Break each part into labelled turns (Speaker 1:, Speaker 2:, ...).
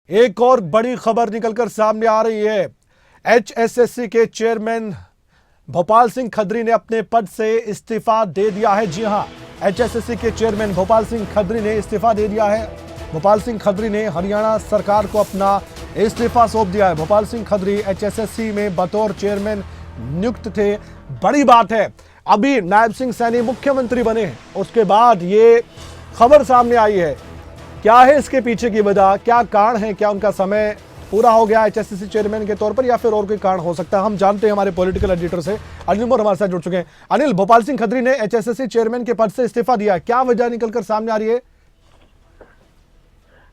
Speaker 1: एक और बड़ी खबर निकलकर सामने आ रही है। एचएसएससी के चेयरमैन भोपाल सिंह खत्री ने अपने पद से इस्तीफा दे दिया है। जी हां, एचएसएससी के चेयरमैन भोपाल सिंह खत्री ने इस्तीफा दे दिया है। भोपाल सिंह खत्री ने हरियाणा सरकार को अपना इस्तीफा सौंप दिया है। भोपाल सिंह खत्री एचएसएससी में बतौर चेयरमैन नियुक्त थे। बड़ी बात है, अभी नायब सिंह सैनी मुख्यमंत्री बने हैं, उसके बाद ये खबर सामने आई है। क्या है इसके पीछे की वजह, क्या कारण है, क्या उनका समय पूरा हो गया एचएसएससी चेयरमैन के तौर पर या फिर और कोई कारण हो सकता है? हम जानते हैं हमारे पॉलिटिकल एडिटर से अनिल मोर हमारे साथ जुड़ चुके हैं। अनिल, भोपाल सिंह खत्री ने एचएसएससी चेयरमैन के पद से इस्तीफा दिया, क्या वजह निकलकर सामने आ रही है?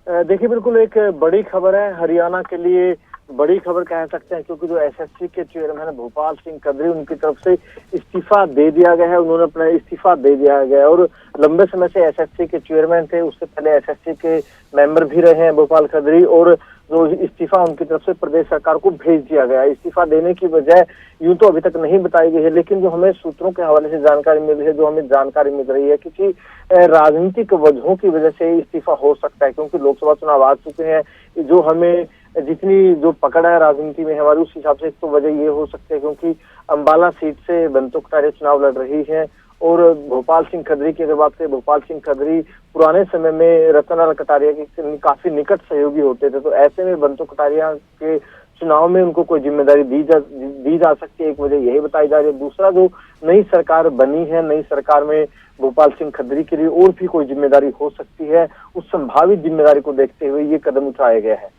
Speaker 2: देखिए, बिल्कुल एक बड़ी खबर है, हरियाणा के लिए बड़ी खबर कह सकते हैं, क्योंकि जो एसएससी के चेयरमैन भोपाल सिंह खत्री, उनकी तरफ से इस्तीफा दे दिया गया है। उन्होंने अपना इस्तीफा दे दिया गया है और लंबे समय से एसएससी के चेयरमैन थे। उससे पहले एसएससी के मेंबर भी रहे हैं भोपाल खत्री, और जो इस्तीफा उनकी तरफ से प्रदेश सरकार को भेज दिया गया। इस्तीफा देने की वजह यूं तो अभी तक नहीं बताई गई है, लेकिन जो हमें सूत्रों के हवाले से जानकारी मिल रही है, जो हमें जानकारी मिल रही है, किसी राजनीतिक वजहों की वजह से इस्तीफा हो सकता है, क्योंकि लोकसभा चुनाव आ चुके हैं। जो हमें जितनी जो पकड़ है राजनीति में हमारी, उस हिसाब से तो वजह ये हो सकती है क्योंकि अंबाला सीट से बंतो कटारिया चुनाव लड़ रही है और भोपाल सिंह खत्री की अगर बात करें, भोपाल सिंह खत्री पुराने समय में रतनलाल कटारिया के काफी निकट सहयोगी होते थे। तो ऐसे में बंतो कटारिया के चुनाव में उनको कोई जिम्मेदारी दी जा सकती है, एक वजह यही बताई जा रही है। दूसरा, जो नई सरकार बनी है, नई सरकार में भोपाल सिंह खत्री के लिए और भी कोई जिम्मेदारी हो सकती है, उस संभावित जिम्मेदारी को देखते हुए ये कदम उठाया गया है।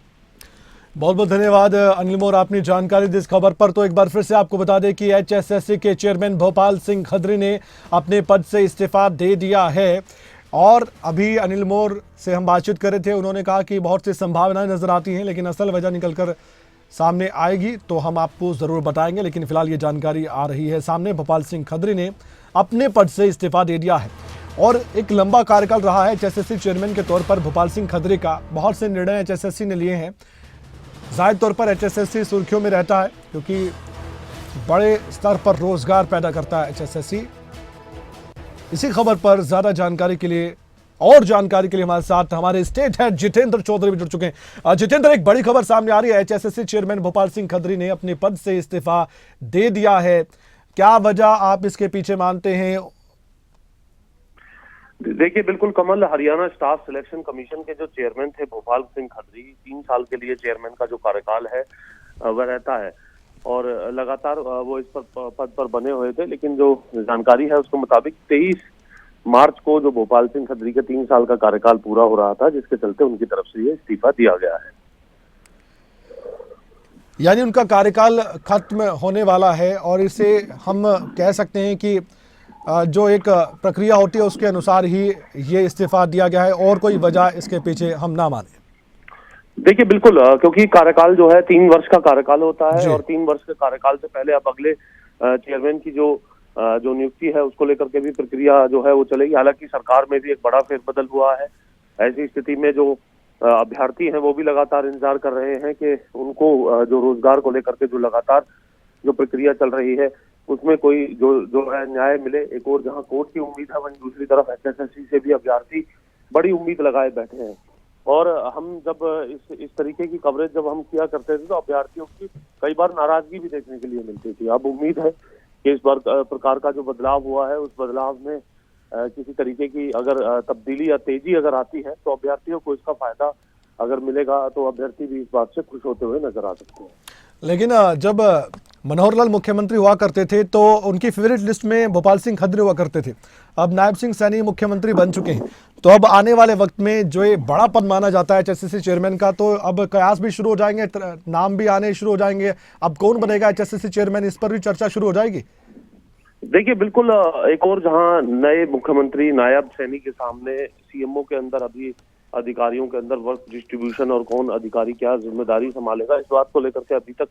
Speaker 1: बहुत बहुत धन्यवाद अनिल मोर, आपने जानकारी दी इस खबर पर। तो एक बार फिर से आपको बता दें कि एचएसएससी के चेयरमैन भोपाल सिंह खत्री ने अपने पद से इस्तीफा दे दिया है। और अभी अनिल मोर से हम बातचीत कर रहे थे, उन्होंने कहा कि बहुत सी संभावनाएं नजर आती हैं, लेकिन असल वजह निकलकर सामने आएगी तो हम आपको ज़रूर बताएंगे। लेकिन फिलहाल ये जानकारी आ रही है सामने, भोपाल सिंह खत्री ने अपने पद से इस्तीफा दे दिया है। और एक लंबा कार्यकाल रहा है एचएसएससी चेयरमैन के तौर पर भोपाल सिंह खत्री का। बहुत से निर्णय एचएसएससी ने लिए हैं। जाहिर तौर पर एचएसएससी सुर्खियों में रहता है क्योंकि बड़े स्तर पर रोजगार पैदा करता है एचएसएससी। इसी खबर पर ज्यादा जानकारी के लिए हमारे साथ हमारे स्टेट हेड जितेंद्र चौधरी भी जुड़ चुके हैं। जितेंद्र, एक बड़ी खबर सामने आ रही है, एचएसएससी चेयरमैन भोपाल सिंह खत्री ने अपने पद से इस्तीफा दे दिया है। क्या वजह आप इसके पीछे मानते हैं?
Speaker 3: देखिए, बिल्कुल कमल, हरियाणा स्टाफ सिलेक्शन कमीशन के जो चेयरमैन थे भोपाल सिंह खत्री, 3 साल के लिए चेयरमैन का जो कार्यकाल है वह रहता है और लगातार वो इस पर पद पर बने हुए थे। लेकिन जो जानकारी है उसके मुताबिक 23 मार्च को जो भोपाल सिंह खत्री के 3 साल का कार्यकाल पूरा हो रहा था, जिसके चलते उनकी तरफ से ये इस्तीफा दिया गया है।
Speaker 1: यानी उनका कार्यकाल खत्म होने वाला है और इसे हम कह सकते हैं कि जो एक प्रक्रिया होती है उसके अनुसार ही ये इस्तीफा दिया गया है, और कोई वजह इसके पीछे हम ना माने।
Speaker 3: देखिए, बिल्कुल, क्योंकि कार्यकाल जो है 3 वर्ष का कार्यकाल होता है और 3 वर्ष के कार्यकाल से पहले अब अगले चेयरमैन की जो नियुक्ति है उसको लेकर के भी प्रक्रिया जो है वो चलेगी। हालांकि सरकार में भी एक बड़ा फेरबदल हुआ है। ऐसी स्थिति में जो अभ्यर्थी हैं वो भी लगातार इंतजार कर रहे हैं कि उनको जो रोजगार को लेकर के जो लगातार जो प्रक्रिया चल रही है उसमें कोई जो है न्याय मिले। एक और जहां कोर्ट की उम्मीद है, वहीं दूसरी तरफ एचएसएससी से भी अभ्यर्थी बड़ी उम्मीद लगाए बैठे हैं। और हम जब इस तरीके की कवरेज जब हम किया करते थे तो अभ्यर्थियों की कई बार नाराजगी भी देखने के लिए मिलती थी। अब उम्मीद है कि इस बार प्रकार का जो बदलाव हुआ है उस बदलाव में किसी तरीके की अगर तब्दीली या तेजी अगर आती है तो अभ्यर्थियों को इसका फायदा अगर मिलेगा तो अभ्यर्थी भी इस बात से खुश होते हुए नजर आ सकते हैं।
Speaker 1: लेकिन जब मनोहर लाल मुख्यमंत्री हुआ करते थे तो उनकी फेवरेट लिस्ट में भोपाल सिंह खत्री हुआ करते थे। अब नायब सिंह सैनी मुख्यमंत्री बन चुके हैं, तो अब आने वाले वक्त में जो ये बड़ा पद माना जाता है एचएसएससी चेयरमैन का, तो अब कयास भी शुरू हो जाएंगे, नाम भी आने शुरू हो जाएंगे। अब कौन बनेगा एचएसएससी चेयरमैन, इस पर भी चर्चा शुरू हो जाएगी।
Speaker 3: देखिए, बिल्कुल, एक और जहां नए मुख्यमंत्री नायब सैनी के सामने सीएमओ के अंदर अभी अधिकारियों के अंदर वर्क डिस्ट्रीब्यूशन और कौन अधिकारी क्या जिम्मेदारी संभालेगा, इस बात को लेकर के अभी तक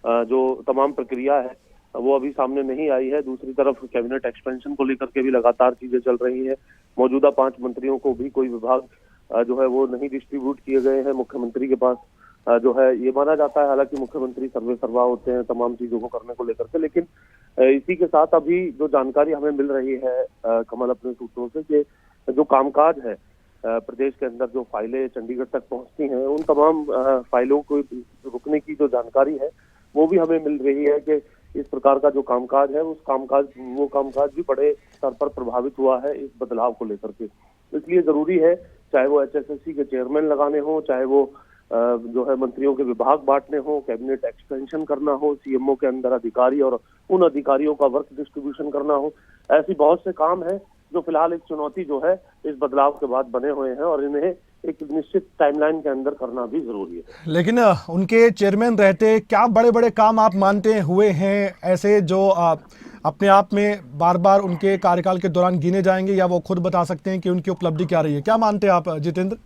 Speaker 3: जो तमाम प्रक्रिया है वो अभी सामने नहीं आई है। दूसरी तरफ कैबिनेट एक्सपेंशन को लेकर के भी लगातार चीजें चल रही है। मौजूदा 5 मंत्रियों को भी कोई विभाग जो है वो नहीं डिस्ट्रीब्यूट किए गए हैं मुख्यमंत्री के पास। जो है ये माना जाता है, हालांकि मुख्यमंत्री सर्वे सर्वा होते हैं तमाम चीजों को करने को लेकर के, लेकिन इसी के साथ अभी जो जानकारी हमें मिल रही है कमल अपने सूत्रों से, कि जो कामकाज है प्रदेश के अंदर जो फाइलें चंडीगढ़ तक पहुंचती हैं, उन तमाम फाइलों को रुकने की जो जानकारी है वो भी हमें मिल रही है कि इस प्रकार का जो कामकाज है वो कामकाज भी बड़े स्तर पर प्रभावित हुआ है इस बदलाव को लेकर के। इसलिए जरूरी है, चाहे वो HSSC के चेयरमैन लगाने हो, चाहे वो जो है मंत्रियों के विभाग बांटने हो, कैबिनेट एक्सपेंशन करना हो, CMO के अंदर अधिकारी और उन अधिकारियों का वर्क डिस्ट्रीब्यूशन करना हो, ऐसी बहुत से काम है जो फिलहाल एक चुनौती जो है इस बदलाव के बाद बने हुए हैं और इन्हें एक निश्चित टाइमलाइन के अंदर करना भी जरूरी है।
Speaker 1: लेकिन उनके चेयरमैन रहते क्या बड़े बड़े काम आप मानते हुए हैं ऐसे जो अपने आप में बार बार उनके कार्यकाल के दौरान गिने जाएंगे, या वो खुद बता सकते हैं कि उनकी उपलब्धि क्या रही है? क्या मानते हैं आप जितेंद्र?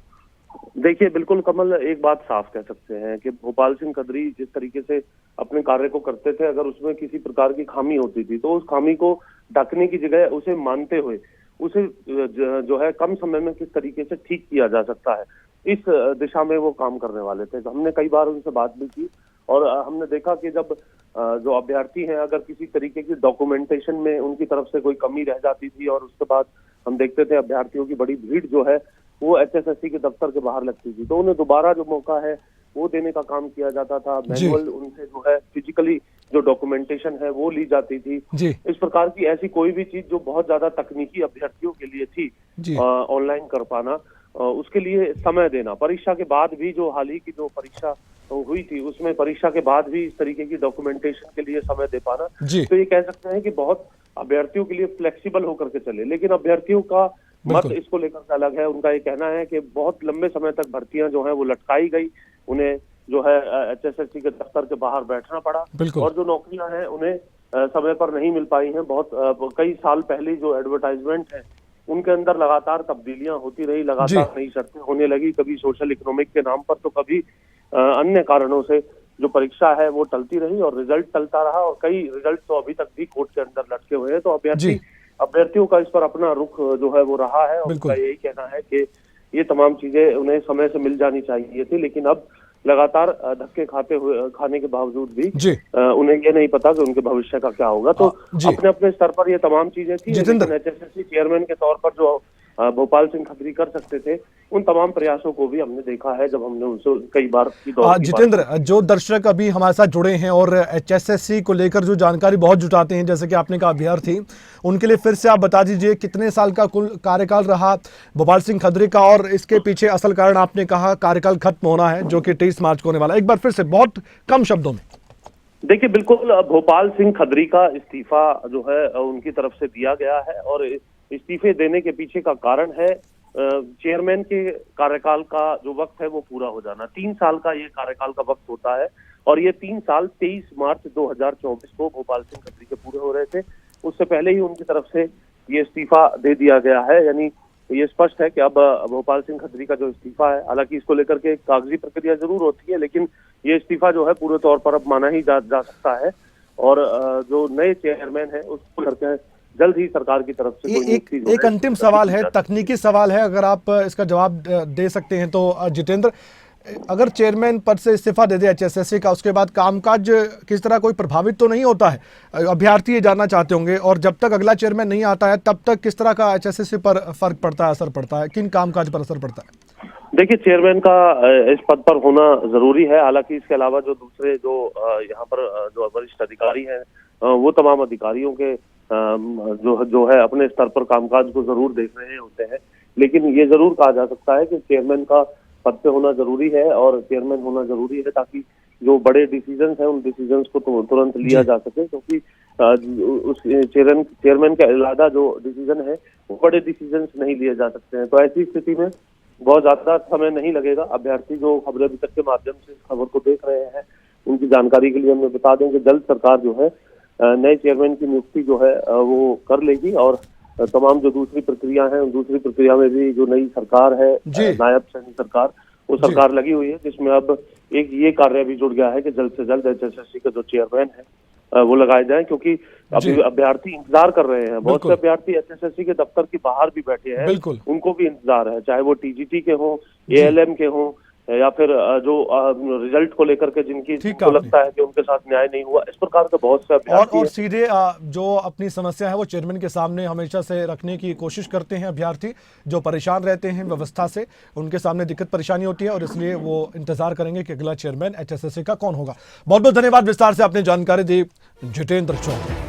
Speaker 3: देखिए, बिल्कुल कमल, एक बात साफ कह सकते हैं कि भोपाल सिंह खदरी जिस तरीके से अपने कार्य को करते थे, अगर उसमें किसी प्रकार की खामी होती थी तो उस खामी को ढकने की जगह उसे मानते हुए उसे जो है कम समय में किस तरीके से ठीक किया जा सकता है, इस दिशा में वो काम करने वाले थे। तो हमने कई बार उनसे बात भी की और हमने देखा कि जब जो अभ्यर्थी हैं, अगर किसी तरीके की डॉक्यूमेंटेशन में उनकी तरफ से कोई कमी रह जाती थी और उसके बाद हम देखते थे अभ्यर्थियों की बड़ी भीड़ जो है वो HSSC के दफ्तर के बाहर लगती थी, तो उन्हें दोबारा जो मौका है वो देने का काम किया जाता था। मैनुअल उनसे जो है फिजिकली जो डॉक्यूमेंटेशन है वो ली जाती थी। इस प्रकार की ऐसी कोई भी चीज जो बहुत ज्यादा तकनीकी अभ्यर्थियों के लिए थी ऑनलाइन कर पाना, उसके लिए समय देना। परीक्षा के बाद भी जो हाल ही की जो परीक्षा हुई थी उसमें परीक्षा के बाद भी इस तरीके की डॉक्यूमेंटेशन के लिए समय दे पाना, तो ये कह सकते हैं कि बहुत अभ्यर्थियों के लिए फ्लेक्सिबल होकर के चले। लेकिन अभ्यर्थियों का मत इसको लेकर के अलग है। उनका ये कहना है कि बहुत लंबे समय तक भर्तियां जो है वो लटकाई गई, उन्हें जो है HSSC के दफ्तर के बाहर बैठना पड़ा और जो नौकरियां हैं उन्हें समय पर नहीं मिल पाई हैं। बहुत कई साल पहले जो एडवर्टाइजमेंट है उनके अंदर लगातार तब्दीलियां होती रही, लगातार नई शर्तें होने लगी, कभी सोशल इकोनॉमिक के नाम पर तो कभी अन्य कारणों से जो परीक्षा है वो टलती रही और रिजल्ट टलता रहा और कई रिजल्ट तो अभी तक भी कोर्ट के अंदर लटके हुए हैं। तो अभ्यर्थियों का इस पर अपना रुख जो है वो रहा है और उनका यही कहना है कि ये तमाम चीजें उन्हें समय से मिल जानी चाहिए थी, लेकिन अब लगातार धक्के खाने के बावजूद भी उन्हें ये नहीं पता कि उनके भविष्य का क्या होगा। तो अपने अपने स्तर पर ये तमाम चीजें थी, लेकिन HSSC चेयरमैन के तौर पर जो भोपाल सिंह खदरी कर सकते थे उन तमाम प्रयासों को भी हमने देखा है जब हमने उनसे कई बार की
Speaker 1: जितेंद्र, जो दर्शक अभी हमारे साथ जुड़े हैं और HSSC को लेकर जो जानकारी बहुत जुटाते हैं, जैसे कि आपने कहा अभ्यर्थी, उनके लिए फिर से आप बता दीजिए कितने साल का कुल कार्यकाल रहा भोपाल सिंह खदरी का और इसके पीछे असल कारण आपने कहा कार्यकाल खत्म होना है जो कि 23 मार्च को होने वाला है। एक बार फिर से बहुत कम शब्दों में
Speaker 3: देखिए, बिल्कुल भोपाल सिंह खदरी का इस्तीफा जो है उनकी तरफ से दिया गया है और इस्तीफे देने के पीछे का कारण है चेयरमैन के कार्यकाल का जो वक्त है वो पूरा हो जाना। 3 साल का ये कार्यकाल का वक्त होता है और ये 3 साल 23 मार्च 2024 को भोपाल सिंह खदरी के पूरे हो रहे थे। उससे पहले ही उनकी तरफ से ये इस्तीफा दे दिया गया है, यानी ये स्पष्ट है कि अब भोपाल सिंह खदरी का जो इस्तीफा है, हालांकि इसको लेकर के कागजी प्रक्रिया जरूर होती है, लेकिन ये इस्तीफा जो है पूरे तौर पर अब माना ही जा सकता है और जो नए चेयरमैन है उसको करके जल्द ही सरकार की तरफ से
Speaker 1: एक अंतिम सवाल है, तकनीकी सवाल है, अगर आप इसका जवाब दे सकते हैं तो जितेंद्र, अगर चेयरमैन पद से इस्तीफा दे दे HSSC का, उसके बाद कामकाज किस तरह कोई प्रभावित तो नहीं होता है? अभ्यर्थी ये जानना चाहते होंगे, और जब तक अगला चेयरमैन नहीं आता है तब तक किस तरह का HSSC पर फर्क पड़ता है, असर पड़ता है, किन कामकाज पर असर पड़ता है?
Speaker 3: देखिए, चेयरमैन का इस पद पर होना जरूरी है। हालांकि इसके अलावा जो दूसरे जो यहाँ पर जो वरिष्ठ अधिकारी हैं वो तमाम अधिकारियों के जो है अपने स्तर पर कामकाज को जरूर देख रहे होते हैं, लेकिन ये जरूर कहा जा सकता है कि चेयरमैन का पद पे होना जरूरी है और चेयरमैन होना जरूरी है ताकि जो बड़े डिसीजंस हैं उन डिसीजंस को तुरंत लिया जा सके, क्योंकि उस चेयरमैन के अलावा जो डिसीजन है वो बड़े डिसीजंस नहीं लिए जा सकते हैं। तो ऐसी स्थिति में बहुत ज्यादा समय नहीं लगेगा। अभ्यर्थी जो खबरें अभी तक के माध्यम से इस खबर को देख रहे हैं उनकी जानकारी के लिए हमें बता दें कि जल्द सरकार जो है नए चेयरमैन की नियुक्ति जो है वो कर लेगी और तमाम जो दूसरी प्रक्रिया है उन दूसरी प्रक्रिया में भी जो नई सरकार है, नायब सैनिक सरकार, वो सरकार लगी हुई है, जिसमें अब एक ये कार्य भी जुड़ गया है कि जल्द से जल्द HSSC का जो चेयरमैन है वो लगाए जाए, क्योंकि अभी अभ्यर्थी इंतजार कर रहे हैं। बहुत से अभ्यर्थी HSSC के दफ्तर के बाहर भी बैठे हैं, उनको भी इंतजार है, चाहे वो TGT के हों, ALM के हों या फिर जो रिजल्ट को लेकर के जिनकी
Speaker 1: ठीक
Speaker 3: को
Speaker 1: आपने।
Speaker 3: लगता है कि उनके साथ न्याय नहीं हुआ, इस प्रकार के बहुत से अभ्यर्थी
Speaker 1: और
Speaker 3: हैं।
Speaker 1: सीधे जो अपनी समस्या है वो चेयरमैन के सामने हमेशा से रखने की कोशिश करते हैं अभ्यर्थी जो परेशान रहते हैं व्यवस्था से, उनके सामने दिक्कत परेशानी होती है और इसलिए वो इंतजार करेंगे कि अगला चेयरमैन HSSC का कौन होगा। बहुत बहुत धन्यवाद विस्तार से आपने जानकारी दी जितेंद्र चौधरी।